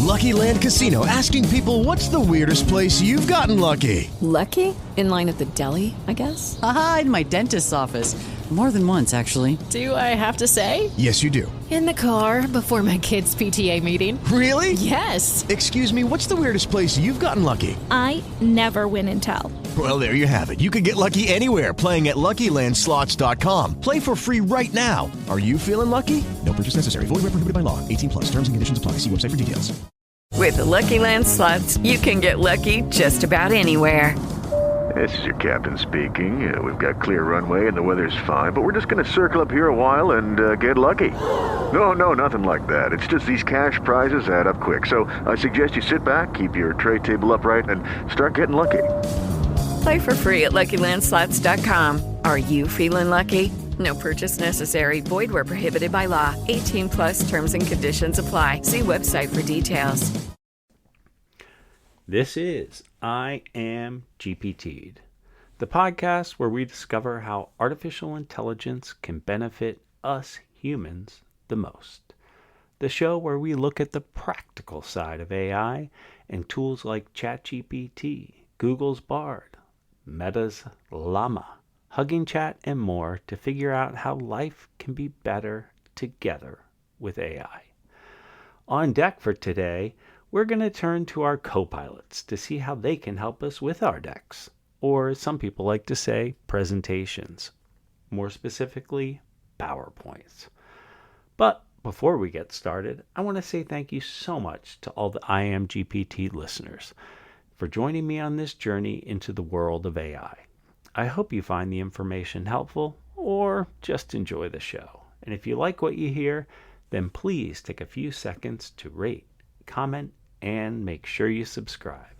Lucky Land Casino, asking people, what's the weirdest place you've gotten lucky? Lucky? In line at the deli, I guess? Aha, in my dentist's office. More than once, actually. Do I have to say? Yes, you do. In the car before my kids' PTA meeting. Really? Yes. Excuse me, what's the weirdest place you've gotten lucky? I never win and tell. Well, there you have it. You can get lucky anywhere, playing at LuckyLandSlots.com. Play for free right now. Are you feeling lucky? No purchase necessary. Void where prohibited by law. 18+. Terms and conditions apply. See website for details. With the Lucky Land Slots, you can get lucky just about anywhere. This is your captain speaking. We've got clear runway and the weather's fine, but we're just going to circle up here a while and get lucky. No, nothing like that. It's just these cash prizes add up quick. So I suggest you sit back, keep your tray table upright, and start getting lucky. Play for free at LuckyLandSlots.com. Are you feeling lucky? No purchase necessary. Void where prohibited by law. 18+ terms and conditions apply. See website for details. This is I Am GPTed, the podcast where we discover how artificial intelligence can benefit us humans the most. The show where we look at the practical side of AI and tools like ChatGPT, Google's Bard, Meta's Llama, Hugging Chat, and more to figure out how life can be better together with AI. On deck for today, we're going to turn to our co-pilots to see how they can help us with our decks, or as some people like to say, presentations. More specifically, PowerPoints. But before we get started, I want to say thank you so much to all the I Am GPT listeners for joining me on this journey into the world of AI. I hope you find the information helpful or just enjoy the show. And if you like what you hear, then please take a few seconds to rate, comment, and make sure you subscribe.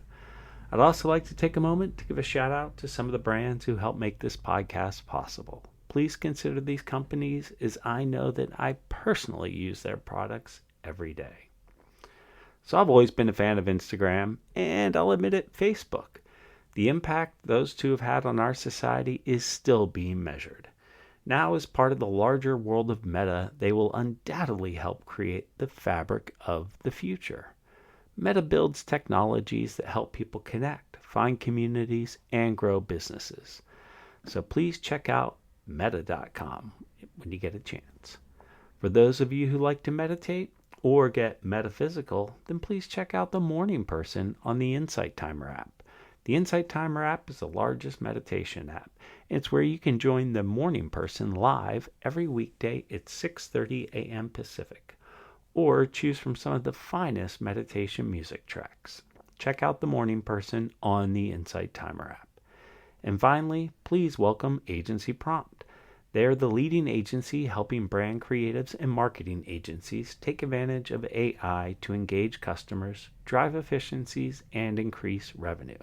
I'd also like to take a moment to give a shout out to some of the brands who help make this podcast possible. Please consider these companies, as I know that I personally use their products every day. So I've always been a fan of Instagram, and I'll admit it, Facebook. The impact those two have had on our society is still being measured. Now, as part of the larger world of Meta, they will undoubtedly help create the fabric of the future. Meta builds technologies that help people connect, find communities, and grow businesses. So please check out meta.com when you get a chance. For those of you who like to meditate or get metaphysical, then please check out the Morning Person on the Insight Timer app. The Insight Timer app is the largest meditation app. It's where you can join the Morning Person live every weekday at 6:30 a.m. Pacific, or choose from some of the finest meditation music tracks. Check out the Morning Person on the Insight Timer app. And finally, please welcome Agency Prompt. They are the leading agency helping brand creatives and marketing agencies take advantage of AI to engage customers, drive efficiencies, and increase revenue.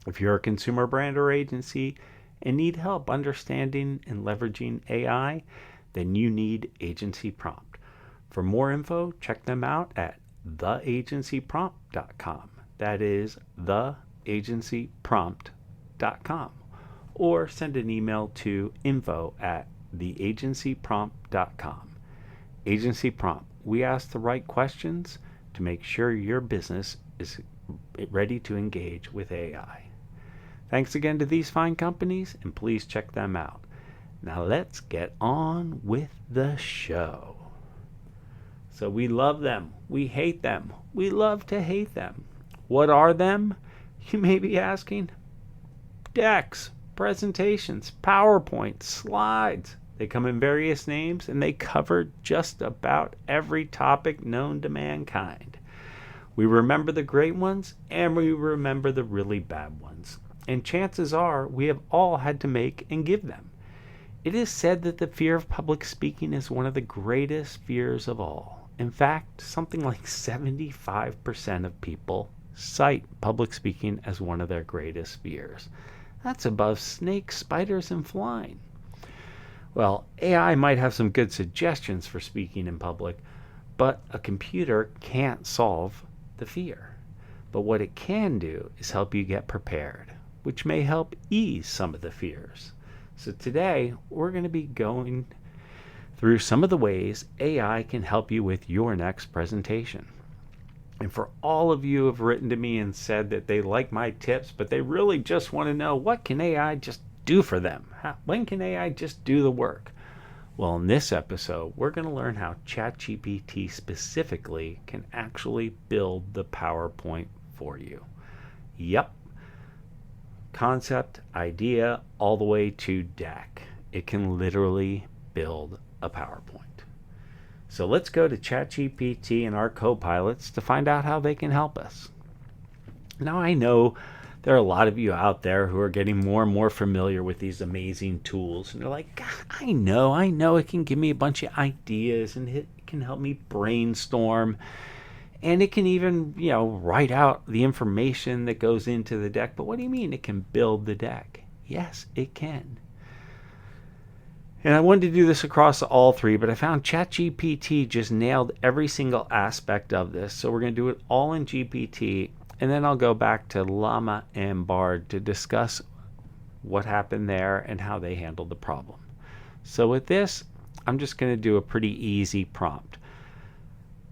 If you're a consumer brand or agency and need help understanding and leveraging AI, then you need Agency Prompt. For more info, check them out at theagencyprompt.com. That is theagencyprompt.com. Or send an email to info@theagencyprompt.com. Agency Prompt. We ask the right questions to make sure your business is ready to engage with AI. Thanks again to these fine companies, and please check them out. Now let's get on with the show. So we love them, we hate them, we love to hate them. What are them? You may be asking. Decks, presentations, PowerPoint, slides. They come in various names and they cover just about every topic known to mankind. We remember the great ones and we remember the really bad ones. And chances are we have all had to make and give them. It is said that the fear of public speaking is one of the greatest fears of all. In fact, something like 75% of people cite public speaking as one of their greatest fears. That's above snakes, spiders, and flying. Well, AI might have some good suggestions for speaking in public, but a computer can't solve the fear. But what it can do is help you get prepared, which may help ease some of the fears. So today, we're going to be going through some of the ways AI can help you with your next presentation. And for all of you who have written to me and said that they like my tips, but they really just want to know, what can AI just do for them? When can AI just do the work? Well, in this episode, we're going to learn how ChatGPT specifically can actually build the PowerPoint for you. Yep. Concept, idea, all the way to deck. It can literally build a PowerPoint. So let's go to ChatGPT and our co-pilots to find out how they can help us. Now, I know there are a lot of you out there who are getting more and more familiar with these amazing tools. And they're like, God, I know it can give me a bunch of ideas and it can help me brainstorm. And it can even, write out the information that goes into the deck. But what do you mean it can build the deck? Yes, it can. And I wanted to do this across all three, but I found ChatGPT just nailed every single aspect of this. So we're going to do it all in GPT, and then I'll go back to Llama and Bard to discuss what happened there and how they handled the problem. So with this, I'm just going to do a pretty easy prompt.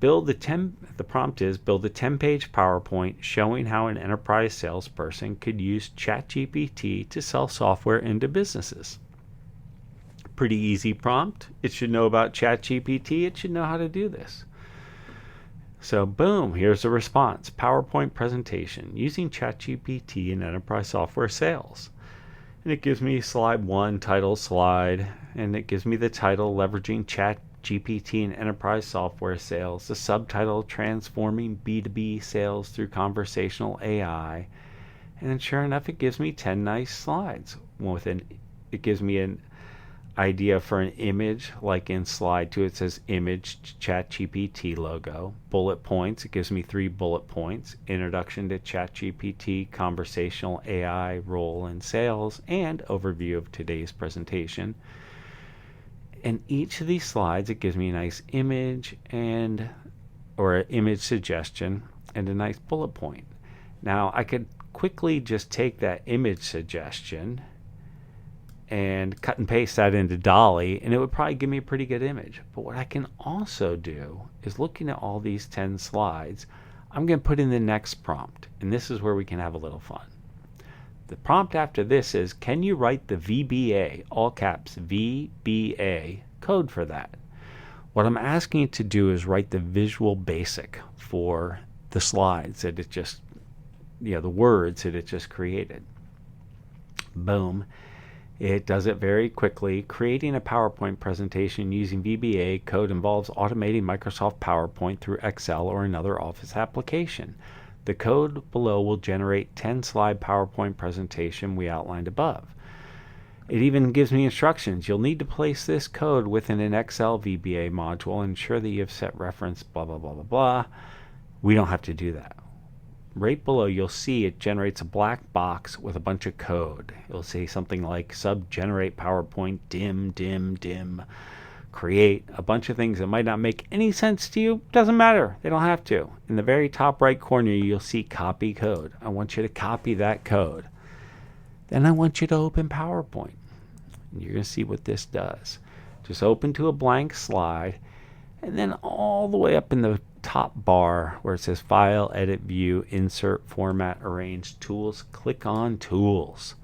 The prompt is build a 10-page PowerPoint showing how an enterprise salesperson could use ChatGPT to sell software into businesses. Pretty easy prompt. It should know about ChatGPT. It should know how to do this. So boom, here's the response. PowerPoint presentation using ChatGPT in enterprise software sales. And it gives me slide 1, title slide, and it gives me the title, leveraging ChatGPT in enterprise software sales, the subtitle, transforming B2B sales through conversational AI. And then sure enough, it gives me 10 nice slides. It gives me an idea for an image, like in slide 2 it says image ChatGPT logo. Bullet points, it gives me 3 bullet points. Introduction to ChatGPT, conversational AI role in sales, and overview of today's presentation. And each of these slides, it gives me a nice image or an image suggestion and a nice bullet point. Now I could quickly just take that image suggestion and cut and paste that into Dolly, and it would probably give me a pretty good image. But what I can also do is, looking at all these 10 slides, I'm going to put in the next prompt, and this is where we can have a little fun. The prompt after this is, can you write the VBA, all caps VBA, code for that? What I'm asking it to do is write the Visual Basic for the slides that it just, the words that it just created. Boom. It does it very quickly. Creating a PowerPoint presentation using VBA code involves automating Microsoft PowerPoint through Excel or another Office application. The code below will generate 10-slide PowerPoint presentation we outlined above. It even gives me instructions. You'll need to place this code within an Excel VBA module and ensure that you have set reference, blah, blah, blah, blah, blah. We don't have to do that. Right below, you'll see it generates a black box with a bunch of code. It'll say something like generate PowerPoint, dim, create, a bunch of things that might not make any sense to you. Doesn't matter. They don't have to. In the very top right corner, you'll see copy code. I want you to copy that code. Then I want you to open PowerPoint. And you're going to see what this does. Just open to a blank slide, and then all the way up in the top bar where it says File, Edit, View, Insert, Format, Arrange, Tools, click on Tools.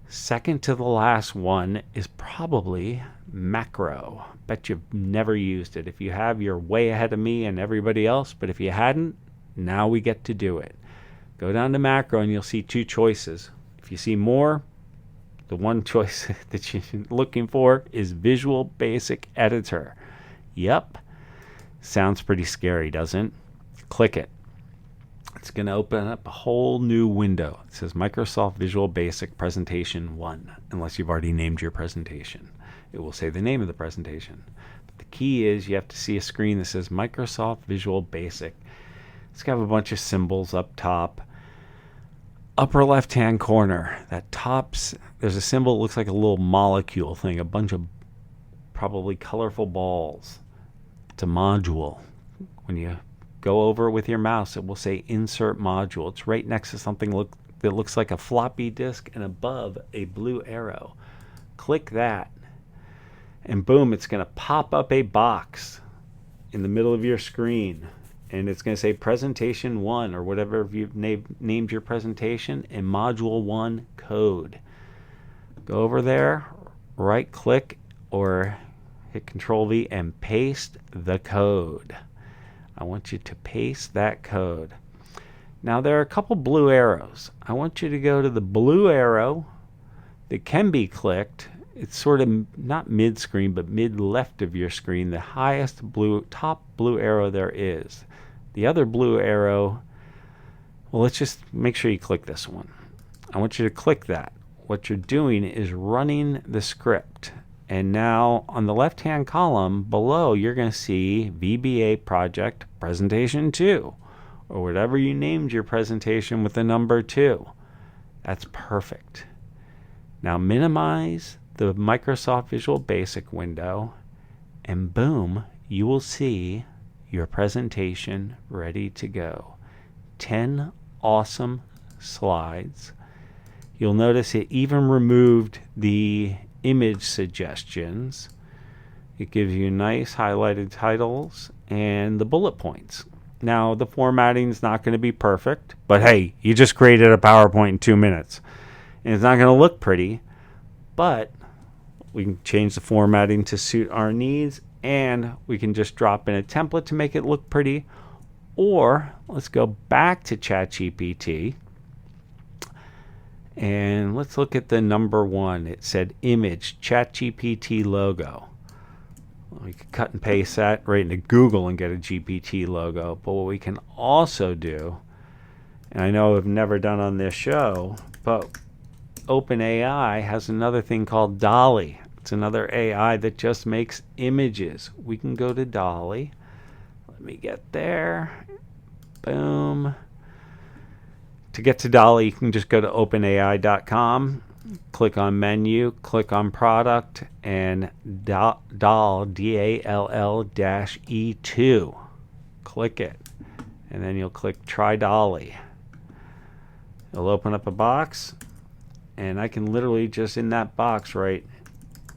Second to the last one is probably Macro. Bet you've never used it. If you have, you're way ahead of me and everybody else, but if you hadn't, now we get to do it. Go down to Macro and you'll see 2 choices. If you see more, the one choice that you're looking for is Visual Basic Editor. Yep. Sounds pretty scary, doesn't it? Click it. It's going to open up a whole new window. It says Microsoft Visual Basic Presentation 1, unless you've already named your presentation. It will say the name of the presentation. But the key is you have to see a screen that says Microsoft Visual Basic. It's got a bunch of symbols up top. Upper left-hand corner, there's a symbol that looks like a little molecule thing, a bunch of probably colorful balls. It's a module. When you go over it with your mouse, it will say Insert Module. It's right next to something that looks like a floppy disk and above a blue arrow. Click that, and boom, it's going to pop up a box in the middle of your screen. and it's going to say presentation 1 or whatever you've named your presentation, and module 1 code. Go over there, right click or hit Control V and paste the code. I want you to paste that code. Now there are a couple blue arrows. I want you to go to the blue arrow that can be clicked. It's sort of not mid-screen, but mid-left of your screen, the highest top blue arrow there is. The other blue arrow, well, let's just make sure you click this one. I want you to click that. What you're doing is running the script. And now on the left-hand column below, you're going to see VBA Project Presentation 2, or whatever you named your presentation with the number 2. That's perfect. Now minimize the Microsoft Visual Basic window, and boom, you will see your presentation ready to go. 10 awesome slides. You'll notice it even removed the image suggestions. It gives you nice highlighted titles and the bullet points. Now, the formatting is not going to be perfect, but hey, you just created a PowerPoint in 2 minutes. And it's not going to look pretty, but we can change the formatting to suit our needs, and we can just drop in a template to make it look pretty. Or let's go back to ChatGPT, and let's look at the number 1. It said image, ChatGPT logo. We could cut and paste that right into Google and get a GPT logo. But what we can also do, and I know I've never done on this show, but OpenAI has another thing called DALL-E. It's another AI that just makes images. We can go to DALL-E. Let me get there. Boom. To get to DALL-E, you can just go to openai.com, click on menu, click on product, and DALL, D-A-L-L-E2. Click it, and then you'll click Try DALL-E. It'll open up a box, and I can literally just in that box write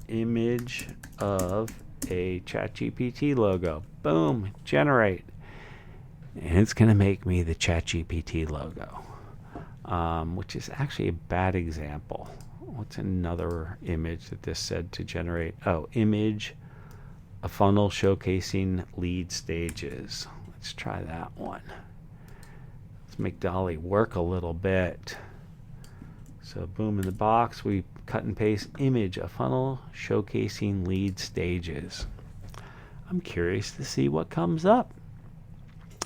image of a ChatGPT logo. Boom, generate. And it's going to make me the ChatGPT logo. Which is actually a bad example. What's another image that this said to generate? Oh, image, a funnel showcasing lead stages. Let's try that one. Let's make DALL-E work a little bit. So boom, in the box, we cut and paste image, a funnel showcasing lead stages. I'm curious to see what comes up.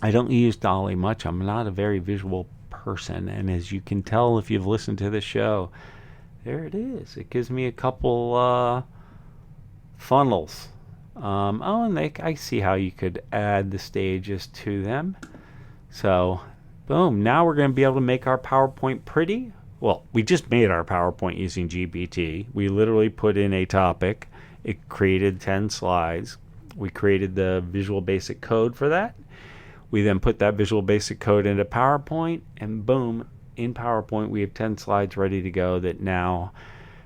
I don't use DALL-E much. I'm not a very visual person, and as you can tell if you've listened to the show, there it is. It gives me a couple funnels. And I see how you could add the stages to them. So boom, now we're going to be able to make our PowerPoint pretty. Well, we just made our PowerPoint using GPT. We literally put in a topic. It created 10 slides. We created the Visual Basic code for that. We then put that Visual Basic code into PowerPoint, and boom, in PowerPoint we have 10 slides ready to go that now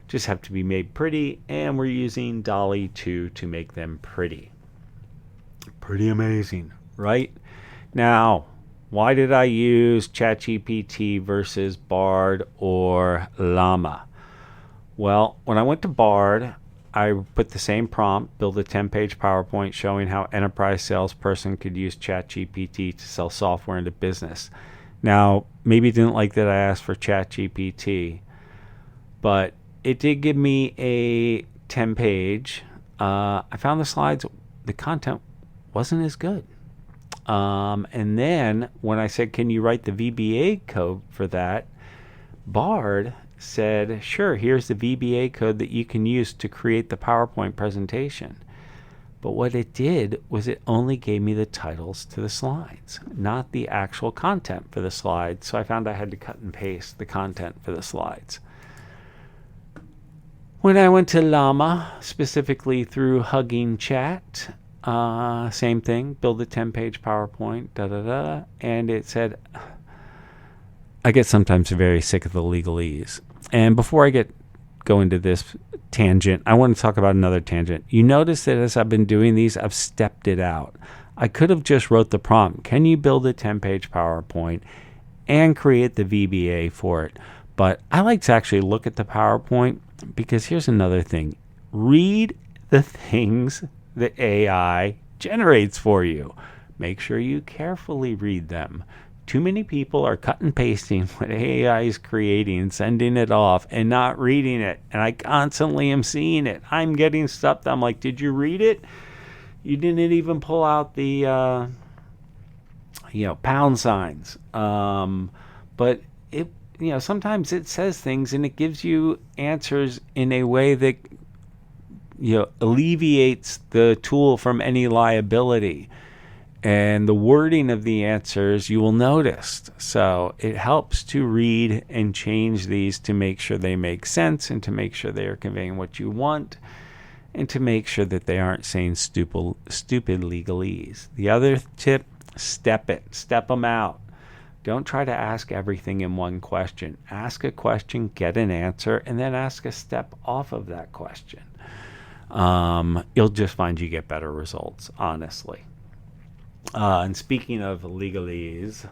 just have to be made pretty, and we're using DALL-E 2 to make them pretty. Pretty amazing, right? Now, why did I use ChatGPT versus Bard or Llama? Well, when I went to Bard, I put the same prompt, build a 10-page PowerPoint showing how enterprise salesperson could use ChatGPT to sell software into business. Now, maybe you didn't like that I asked for ChatGPT, but it did give me a 10-page. I found the slides, the content wasn't as good. And then when I said, can you write the VBA code for that? Bard said, sure, here's the VBA code that you can use to create the PowerPoint presentation. But what it did was it only gave me the titles to the slides, not the actual content for the slides. So I found I had to cut and paste the content for the slides. When I went to Llama, specifically through Hugging Chat, same thing, build a 10-page PowerPoint, and it said, I get sometimes very sick of the legalese. And before I go into this tangent, I want to talk about another tangent. You notice that as I've been doing these, I've stepped it out. I could have just wrote the prompt, can you build a 10-page PowerPoint and create the VBA for it? But I like to actually look at the PowerPoint, because here's another thing. Read the things the AI generates for you. Make sure you carefully read them. Too many people are cut and pasting what AI is creating and sending it off and not reading it. And I constantly am seeing it. I'm getting stuff that I'm like, did you read it? You didn't even pull out the pound signs. But it, sometimes it says things and it gives you answers in a way that alleviates the tool from any liability. And the wording of the answers you will notice. So it helps to read and change these to make sure they make sense and to make sure they are conveying what you want and to make sure that they aren't saying stupid legalese. The other tip, step them out. Don't try to ask everything in one question. Ask a question, get an answer, and then ask a step off of that question. You'll just find you get better results, honestly. And speaking of legalese,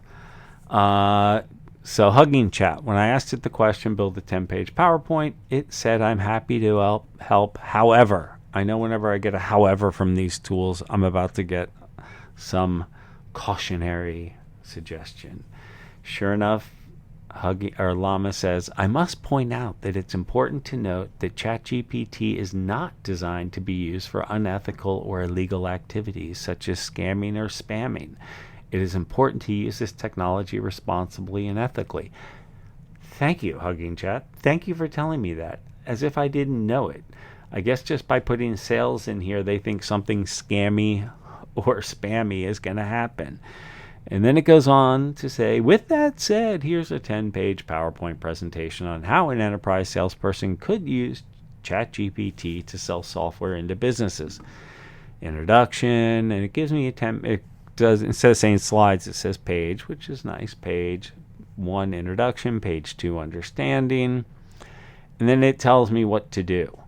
so Hugging Chat, when I asked it the question, build a 10-page PowerPoint, it said, I'm happy to help. However, I know whenever I get a however from these tools, I'm about to get some cautionary suggestion. Sure enough, Llama says, I must point out that it's important to note that ChatGPT is not designed to be used for unethical or illegal activities such as scamming or spamming. It is important to use this technology responsibly and ethically. Thank you, Hugging Chat. Thank you for telling me that, as if I didn't know it. I guess just by putting sales in here, they think something scammy or spammy is going to happen. And then it goes on to say, with that said, here's a 10-page PowerPoint presentation on how an enterprise salesperson could use ChatGPT to sell software into businesses. Introduction, and it gives me instead of saying slides, it says page, which is nice. Page 1, introduction. Page 2, understanding. And then it tells me what to do.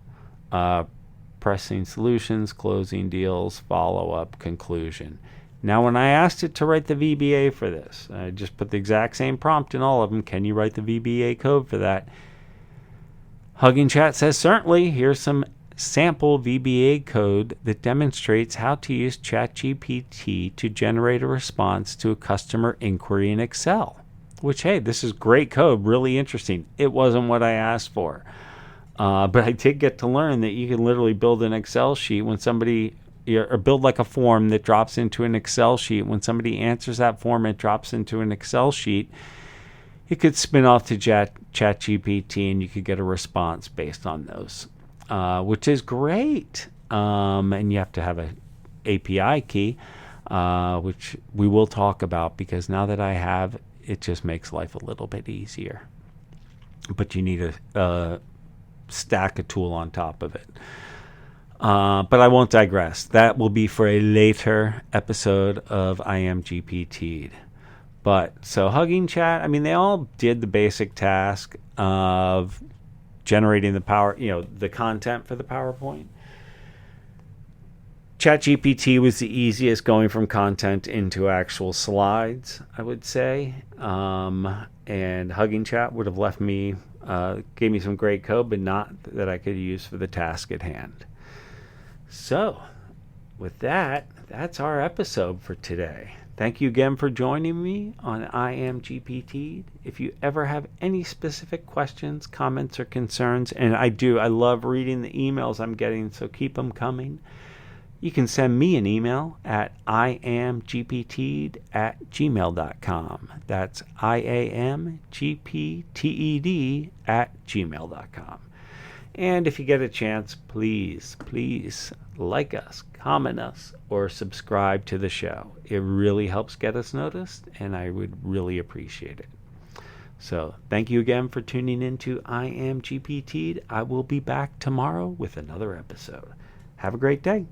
Pressing solutions, closing deals, follow-up, conclusion. Now, when I asked it to write the VBA for this, I just put the exact same prompt in all of them. Can you write the VBA code for that? Hugging Chat says, certainly. Here's some sample VBA code that demonstrates how to use ChatGPT to generate a response to a customer inquiry in Excel. Which, hey, this is great code, really interesting. It wasn't what I asked for. But I did get to learn that you can literally build an Excel sheet when somebody... or build like a form that drops into an Excel sheet. When somebody answers that form, it drops into an Excel sheet. It could spin off to ChatGPT, and you could get a response based on those, which is great. And you have to have an API key, which we will talk about, because now that I have, it just makes life a little bit easier. But you need a stack a tool on top of it. But I won't digress. That will be for a later episode of I Am GPTed. But so Hugging Chat, I mean, they all did the basic task of generating the content for the PowerPoint. ChatGPT was the easiest, going from content into actual slides, I would say. And Hugging Chat would have left me, gave me some great code, but not that I could use for the task at hand. So, with that, that's our episode for today. Thank you again for joining me on I Am GPTed. If you ever have any specific questions, comments, or concerns, and I love reading the emails I'm getting, so keep them coming. You can send me an email at iamgpted@gmail.com. That's iamgpted@gmail.com. And if you get a chance, please like us, comment us, or subscribe to the show. It really helps get us noticed, and I would really appreciate it. So thank you again for tuning in to I Am GPTed. I will be back tomorrow with another episode. Have a great day.